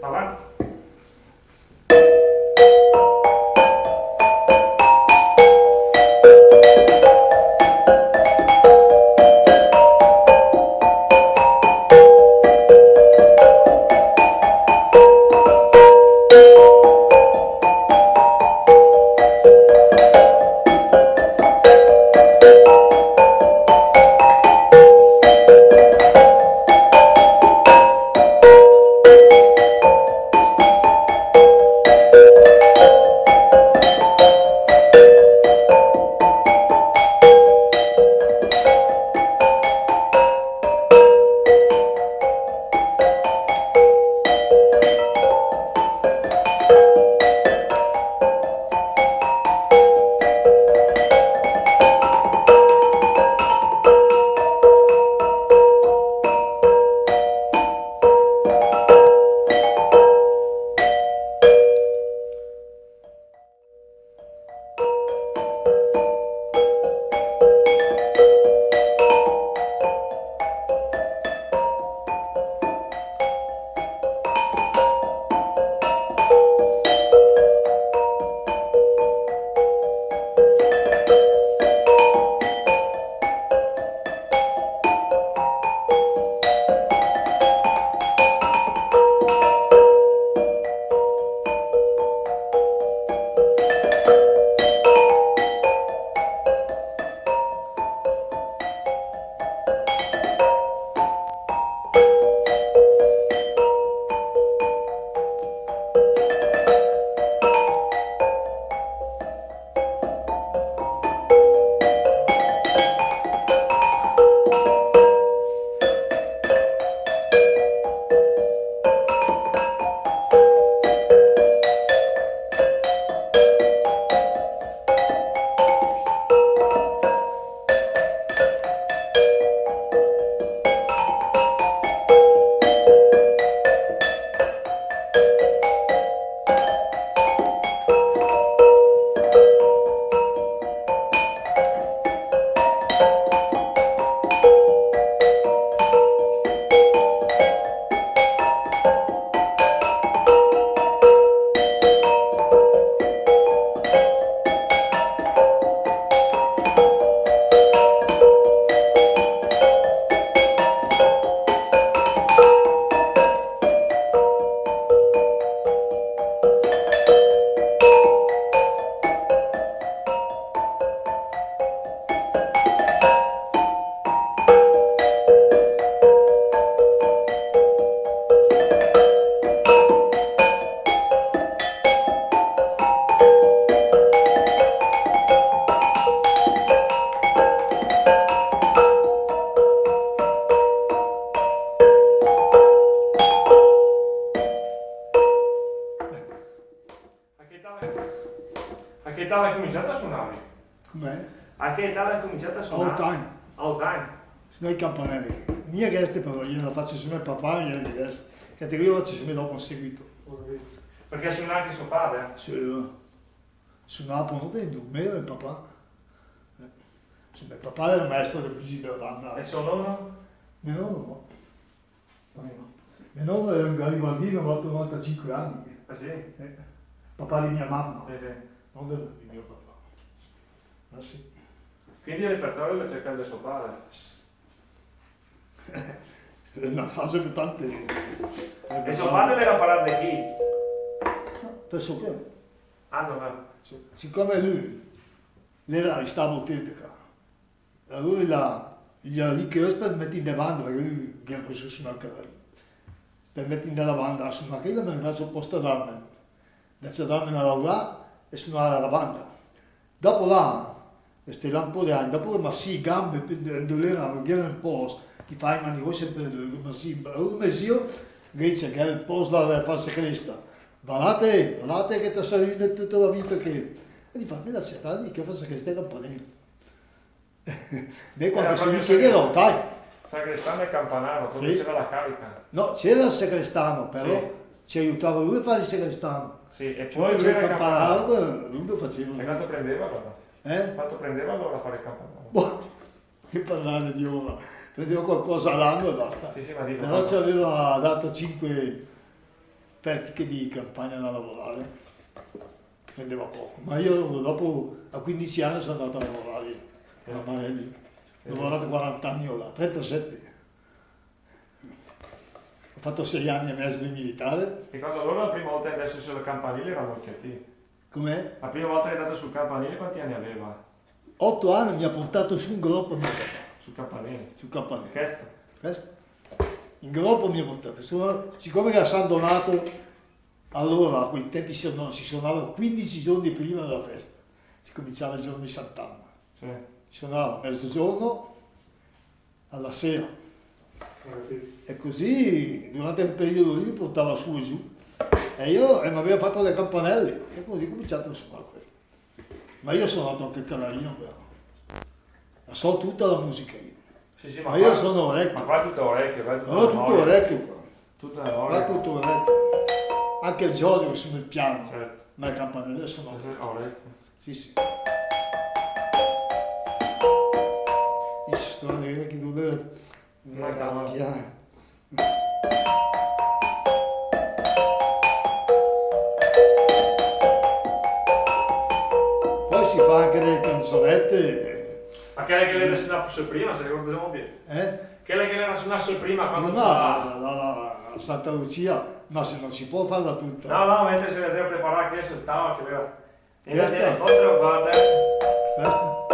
Avanti. A che età hai cominciato a suonare? Com'è? A che età hai cominciato a suonare? All time. All time. Sono i campanelli. Mia reste però, io la faccio su mio papà, mia reste. Che io la faccio su me dopo in seguito. Perché suona anche suo padre? Su Napoli non dormiva il papà. Su mio papà era il maestro di musica della banda. E suo nonno? Mio nonno no. Mio nonno era un garibaldino, ha fatto 95 anni. Ah sì? Papà di mia mamma, Sì. non di mio papà. Ma sì. Quindi il repertorio lo cerca da suo padre? È una fase per tante. E suo padre l'era parlato di chi? No, penso che. Ah, non è. Siccome lui era stavo tedesco, allora gli ha richiesto per mettere in banda, perché lui viene così su una carriera. Per mettere nella banda su una carriera mi faccio posto da me. Adesso dammi una là e suonare la banda. Dopo là, questi là un po' di anni, dopo ma sì, gambe, dolevano, che era un po', ti fai mani così per ma sì, un mesio, dice che è il posto da farsi cresta. Guardate che ti sei venuto tutta la vita che... E gli fa, me la sera lì che fa queste campanelle. Beh, quando si chiedeva, dai. Sagrestano e campanaro, poi Sì. c'era la carica. No, c'era il segrestano, però Sì. ci aiutava lui a fare il segrestano. Sì, e Poi poi c'è lui il era campanaro, lui lo faceva. E quanto prendeva allora? Eh? Quanto prendeva allora a fare il campanaro? Boh, che parlare di ora. Prendevo qualcosa all'anno e basta. Sì, ma dico, Però ci aveva dato 5 pratiche di campagna da lavorare, prendeva poco, ma io dopo a 15 anni sono andato a lavorare a Marelli, ho lavorato 40 anni, ho là, 37. Ho fatto 6 anni e mezzo di militare. E quando loro la prima volta è andato sul campanile era Morchetti. Com'è? La prima volta che è andato sul campanile quanti anni aveva? 8 anni mi ha portato su un groppo mio papà, Sul campanile? sul campanile. Questo? Questo? In groppo mi ha portato, siccome era San Donato, allora a quei tempi si suonava 15 giorni prima della festa, si cominciava il giorno di Sant'Anna, Sì. si suonava a mezzogiorno alla sera e così durante il periodo lì mi portava su e giù e mi aveva fatto le campanelle e così ho cominciato a suonare questo. Ma io ho suonato anche il canarino però, la so tutta la musica io. Sì, Ma io sono orecchio. Ma qua è tutto orecchio, qua è tutto Ma ho tutto orecchio qua. Tutto Va memoria. tutto orecchio. Anche il Giorgio sono il piano, Certo. ma le campanelle sono Orecchio. sì sì. I strani che dove Ma no. Poi si fa anche delle canzonette, Ma che lei che le suonasse prima, se ricordiamo bene. Che lei che le suonasse prima quando prima suonava. la Santa Lucia, ma se non si può farla tutta. No, no, mentre se le deve preparare che saltava, che aveva. E la Questa? tiene forse, guarda. Questa?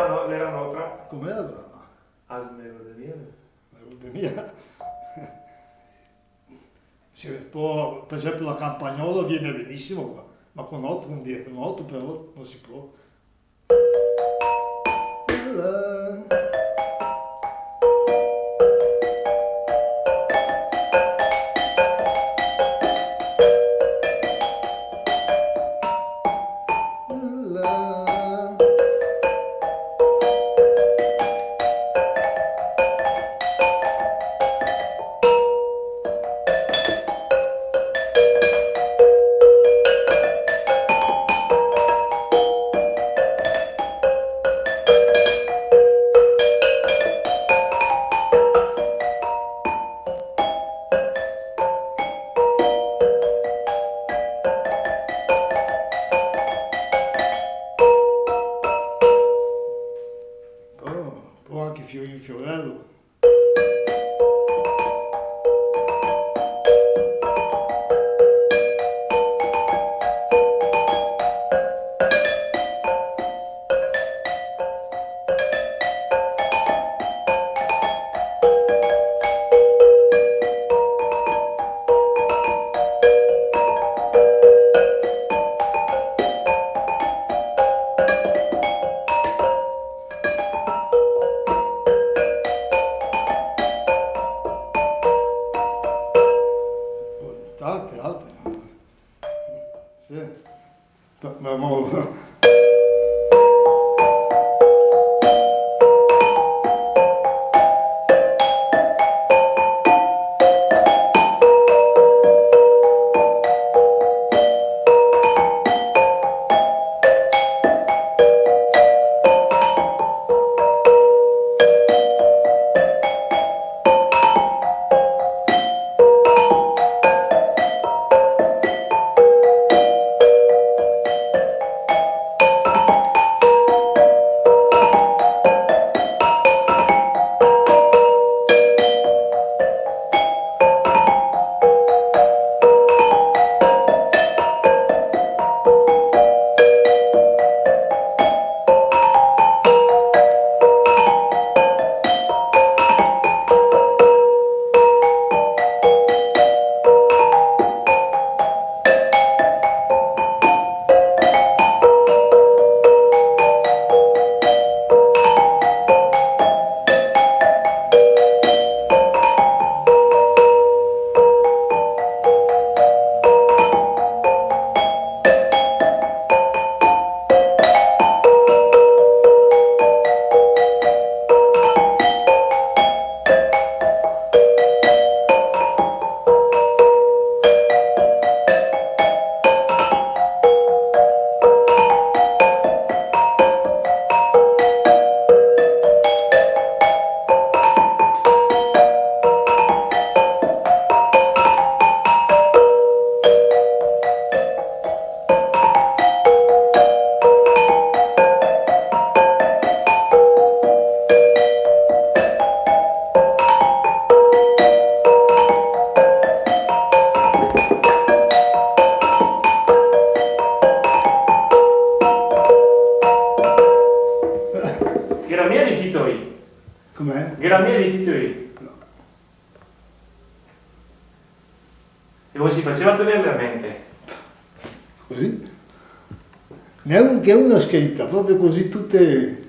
No, l'era un'altra. Com'era la donna? Ah, me lo devi dire. Mia. Per esempio la campagnola viene benissimo qua, ma con 8 non dire, con 8 però non si può. Poi anche Fiorino Fiorello. Tante. Sì. Ma Grammy e titoli. E come si faceva a tenerle a mente? Così. Neanche una scritta, proprio così tutte.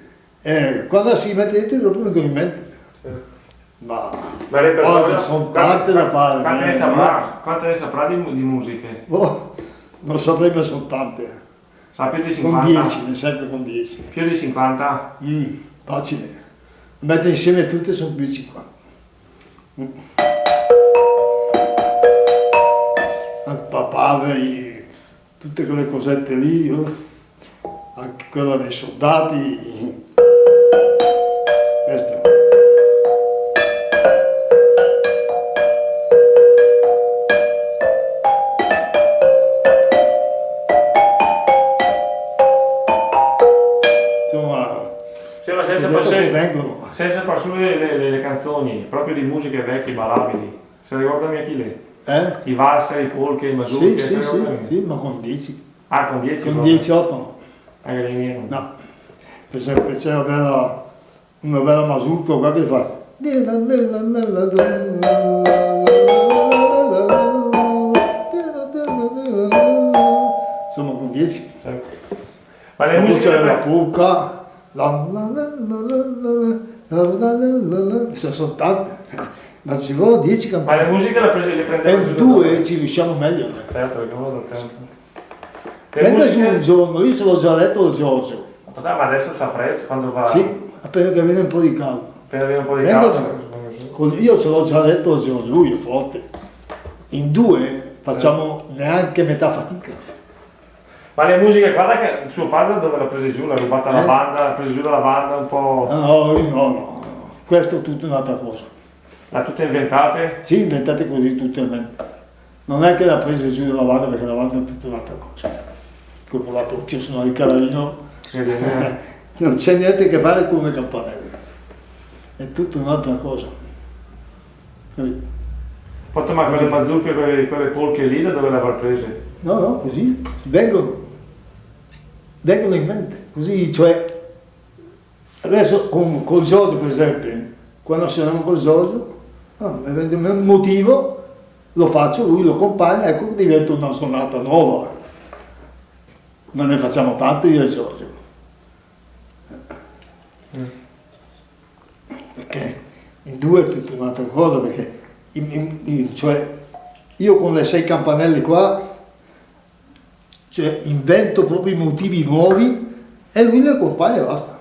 Quando si mette dentro dopo mi viene in mente. Ma oggi sono tante da fare. Quante ne saprà di musiche? Oh, non saprei, ma sono tante. Sa più di 50? Con 10, ne sempre con 10. Più di 50? Facile. Mette insieme tutte sono più di 50. Anche papaveri, tutte quelle cosette lì, anche quella dei soldati. Questa. Senza far su le canzoni, proprio di musiche vecchie, ballabili. Se ricorda mia Achille? I valser, i polke, i mazurche, sì, ma con 10. Ah, con 10? Con 18 no. No. Per esempio c'è una bella mazurka qua che fa. Insomma con 10. Ma le musiche c'è la polka. Sono tante, ma ci vogliono 10 campane. Ma le musiche le prendevano E due ci riusciamo meglio. Certo, perché uno del tempo. Venga giù un giorno, io ce l'ho già letto il Giorgio. Ma adesso fa freddo quando va. Sì, appena che viene un po' di caldo. Appena viene un po' di caldo. Io ce l'ho già letto il Giorgio, lui è forte. In due facciamo neanche metà fatica. Ma le musiche, guarda che suo padre dove l'ha presa giù? L'ha rubata la banda, l'ha presa giù dalla banda un po'. No, questo è tutta un'altra cosa. L'ha tutte inventate? Sì, inventate così tutte in mente. Non è che l'ha presa giù dalla banda perché la banda è tutta un'altra cosa. Come ho dato anch'io sono di Calarino, non c'è niente a che fare con le campanelle. È tutta un'altra cosa. Fatto ma quelle mazurche, quelle polche lì, da dove le avrà prese? No, così vengono in mente, così, cioè, adesso col Giorgio per esempio, quando suoniamo col Giorgio, un motivo, lo faccio, lui lo accompagna, ecco che diventa una sonata nuova, ma ne facciamo tante io e Giorgio, perché in due è tutta un'altra cosa, perché cioè, io con le 6 campanelle qua, cioè invento proprio i motivi nuovi e lui li accompagna e basta.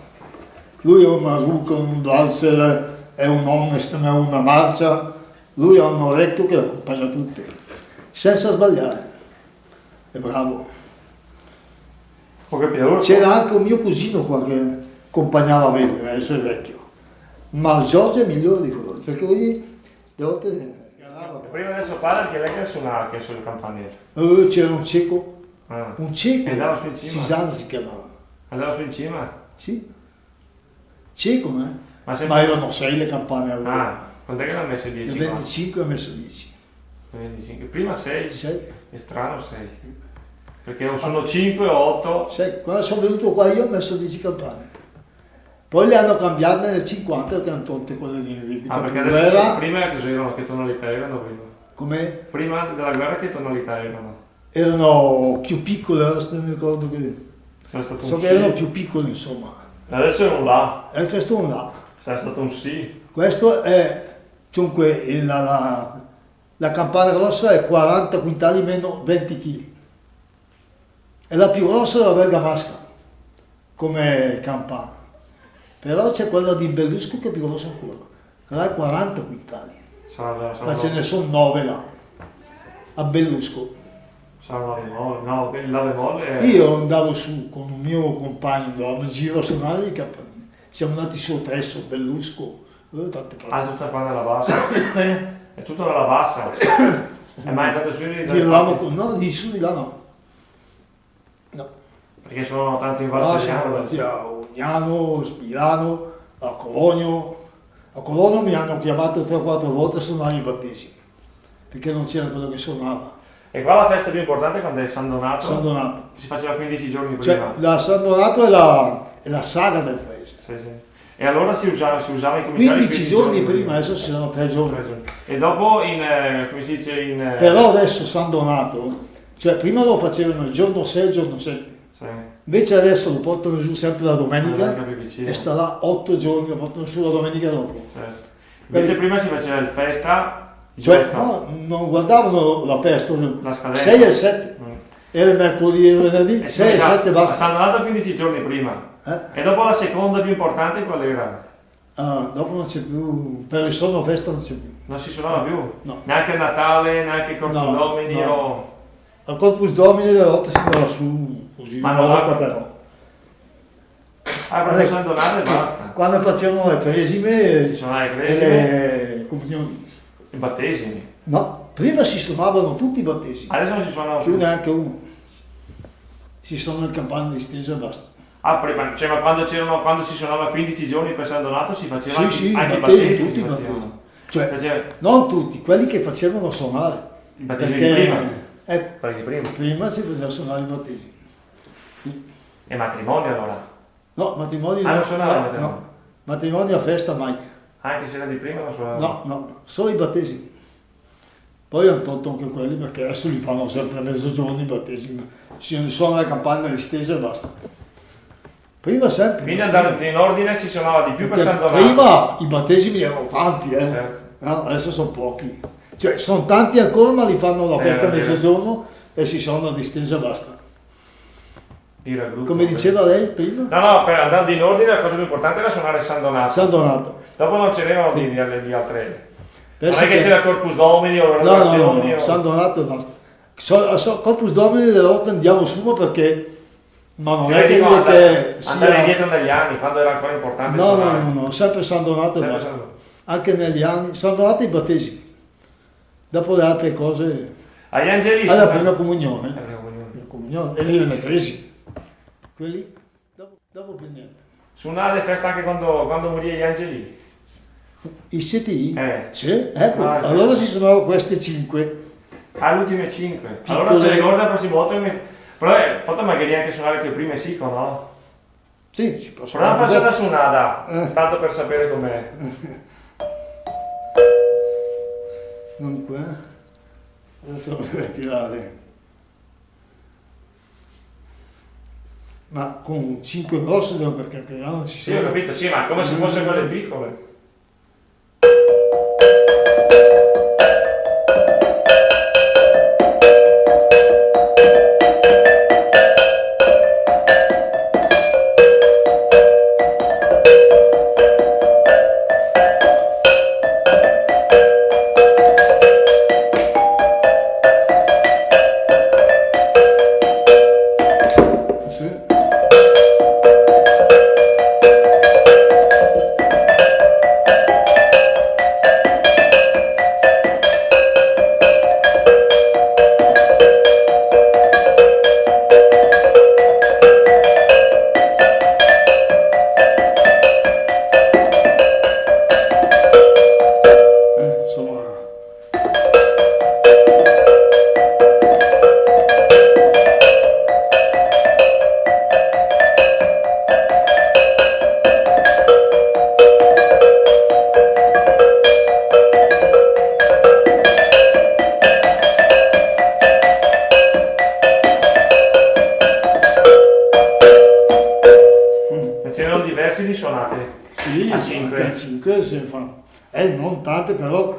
Lui è un mazurka, un valzer, è un honest, è una marcia, lui ha un orecchio che l'accompagna tutte, senza sbagliare. È bravo. C'era anche un mio cugino qua che accompagnava bene, adesso è vecchio. Ma il Giorgio è migliore di quello, perché lui le volte. Prima adesso parla che lei che suonava, che sulle campanelle. C'era un cieco. Un cieco, andava su in cima. Sisano si chiamava. Andava su in cima? Sì. Cieco, Ma erano 6 le campane allora. Quando è che l'ha messo 10? Il 25 ha messo 10. 25. Prima 6? 6. È strano 6. Perché sono 5 o 8. 6. Quando sono venuto qua io ho messo 10 campane. Poi le hanno cambiate nel 50 perché hanno tolte quelle lì. Perché adesso prima che tonalità erano prima? Come? Prima della guerra che tonalità erano? Erano più piccole, adesso non mi ricordo che. So che erano più piccole insomma. Adesso è un La. Questo è un La. Sarà stato un Si. Questo è, dunque, la campana grossa è 40 quintali meno 20 kg. È la più grossa della bergamasca come campana. Però c'è quella di Bellusco che è più grossa ancora. Là è 40 quintali. Ma ce ne sono 9 là. A Bellusco. No, la bemolle è. Io andavo su con un mio compagno, andavamo in giro a suonare i campanili. Siamo andati su a Tresso, Bellusco, tante parti. Tutta qua nella bassa. È tutto nella bassa. È mai andato su no, di su di là no. No. Perché sono tanti in Valseriano. A Ugnano, Spirano, a Cologno. A Cologno mi hanno chiamato 3 o 4 volte a suonare i battesimi, perché non c'era quello che suonava. E qua la festa più importante quando è San Donato? San Donato. Si faceva 15 giorni prima. Cioè, la San Donato è la saga del paese. Sì. E allora si usava i commissari 15 giorni prima, adesso ci sono 3 giorni. E dopo come si dice Però adesso San Donato, cioè prima lo facevano il giorno 6, il giorno 7. Sì. Invece adesso lo portano giù sempre la domenica Vicino. e sta là 8 giorni, lo portano su la domenica dopo. Certo. Invece prima si faceva il festa, Cioè no, non guardavano la festa, la scadenza. 6 e 7. Era il mercoledì e il venerdì, 6 e 7 A basta. San Donato 15 giorni prima. E dopo la seconda più importante qual era? Dopo non c'è più, per il sonno festa non c'è più. Non si suonava più? No. Neanche il Natale, neanche il Corpus Domini o... Al Corpus Domini delle volte si andava su così, Ma una non volta la- però. proprio San Donato e basta. Quando facevano le cresime Si suonava le e cresime, le comunioni. i battesimi. No, prima si suonavano tutti i battesimi, Adesso non si suonava più più. neanche uno. Si suona il campano di stesa e basta. Prima, cioè, ma quando si suonava 15 giorni per San Donato si faceva Sì, anche i battesimi, battesimi. tutti Si i facevano. battesimi. Cioè, Faceva non tutti, quelli che facevano suonare. i battesimi di prima. Ecco, Quelli di prima. prima si faceva suonare i battesimi. E matrimonio allora. No, matrimonio Non suonava il matrimonio? no. Matrimonio a festa mai. Anche se era di prima non suonava. No, solo i battesimi. Poi hanno tolto anche quelli perché adesso li fanno sempre a mezzogiorno i battesimi. Si suona la campana distesa e basta. Prima sempre. Quindi andando in ordine si suonava di più per Perché San Donato. prima i battesimi erano tanti, Certo. No, adesso sono pochi. Cioè, sono tanti ancora, ma li fanno la festa a vero. mezzogiorno e si suona a distesa e basta. Dire al gruppo, Come diceva lei prima? No, per andare in ordine la cosa più importante era suonare San Donato. San Donato. Dopo non c'erano di altre. Non Pensa è che c'era Corpus Domini o l'orazioni no, o... San Donato e basta. Corpus Domini delle volte andiamo su perché, ma non Si è che vediva dire che andare sia... indietro negli anni, quando era ancora importante No, suonare. no, sempre San Donato e Sempre basta. San Donato. Anche negli anni, San Donato e i battesimi. Dopo le altre cose, Agli angeli alla suonava- prima comunione. La prima comunione. La comunione e le crisi. Quelli, dopo più niente. Suonava le feste anche quando morì gli angeli. I CTI? Sì, ecco, Ah, allora si suonavano queste 5. Le ultime 5. Piccole. Allora se ricorda la prossima volta però potete magari anche suonare quel prime sì, no? Sì, si può Prova a farsi una suonare. suonata, tanto per sapere com'è. Dunque, adesso lo devo tirare. Ma con 5 grosse devo perché anche là non ci Sì, ho capito, sì, ma come se fossero quelle piccole. Sì. Insomma, Ne c'erano diversi di suonate. sì, A 5. anche a 5 si fa. Non tante però,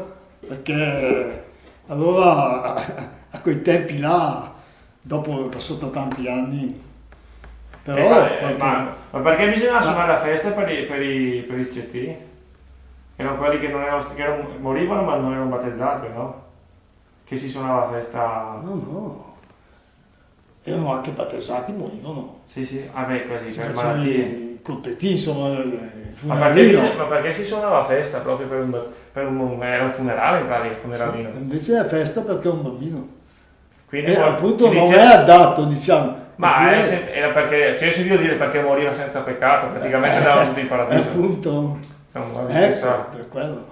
perché allora a quei tempi là, dopo è passato tanti anni, però Ma perché bisognava suonare la festa per i CT? Erano quelli che morivano ma non erano battezzati, no? Che si suonava la festa. no, erano anche battezzati, morivano. Sì, quelli Si per facevano malattie. i colpetti, insomma, il Ma perché, funeralino. si suonava la festa proprio era un funerale in pratica, il funeralino. Invece è festa perché è un bambino. Quindi E poi appunto si non dice- è adatto, diciamo. Ma Eppure- era perché, cioè io ho sentito dire perché moriva senza peccato, praticamente andavano tutti in paradiso. appunto, È un modo di ecco, pensare. per quello.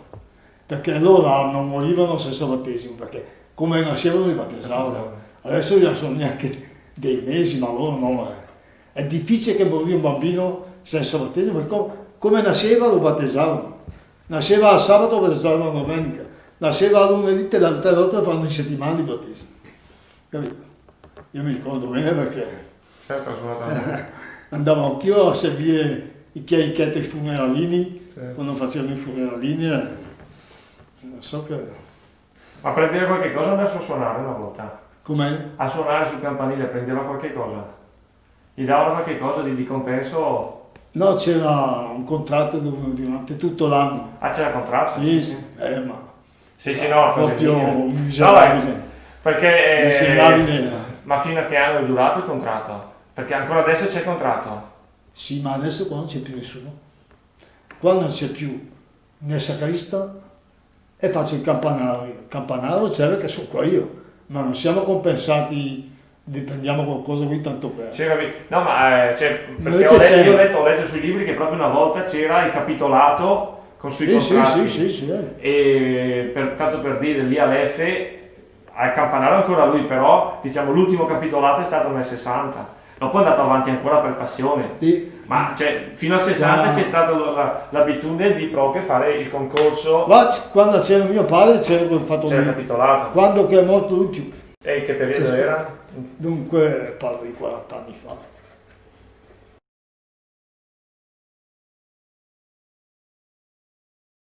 Perché loro non morivano senza battesimo, perché come nascevano li battezzavano. Adesso già sono neanche dei mesi, ma loro no. È difficile che moriva un bambino senza battesimo, perché come nasceva lo battezzavano. Nasceva il sabato, lo battezzavano la domenica. Nasceva a lunedì, tre volte fanno in settimana i battesimi. Capito? Io mi ricordo bene perché Certo, assolutamente. andavo anch'io a servire i chierichetti funeralini, Sì. quando facevano i funeralini. Non so che... Ma prendeva qualche cosa andasse a suonare una volta? Com'è? A suonare sul campanile prendeva qualche cosa? Gli davano qualche cosa di compenso? No, c'era un contratto durante tutto l'anno. Ah, c'era contratto? Sì, sì, ma Sì, sì, no, cose proprio minime. miserabile. No, perché... Miserabile. ma fino a che anno è durato il contratto? Perché ancora adesso c'è il contratto. Sì, ma adesso qua non c'è più nessuno. Qua non c'è più né sacrista e faccio il campanario. Il campanario c'è perché sono qua io, ma non siamo compensati, prendiamo qualcosa qui tanto per... Sì, capito? No, ma perché Invece io c'è- ho letto sui libri che proprio una volta c'era il capitolato con sui Sì, contratti. sì. E tanto per dire, lì all'F, al campanario ancora lui, però diciamo l'ultimo capitolato è stato nel 60. Dopo è andato avanti ancora per passione. Sì. Ma cioè, fino al 60 Ah. c'è stata l'abitudine di proprio fare il concorso, Qua quando c'era mio padre c'era fatto c'era il lui. capitolato. Che è morto lui più. E che periodo C'è era? Dunque parlo di 40 anni fa.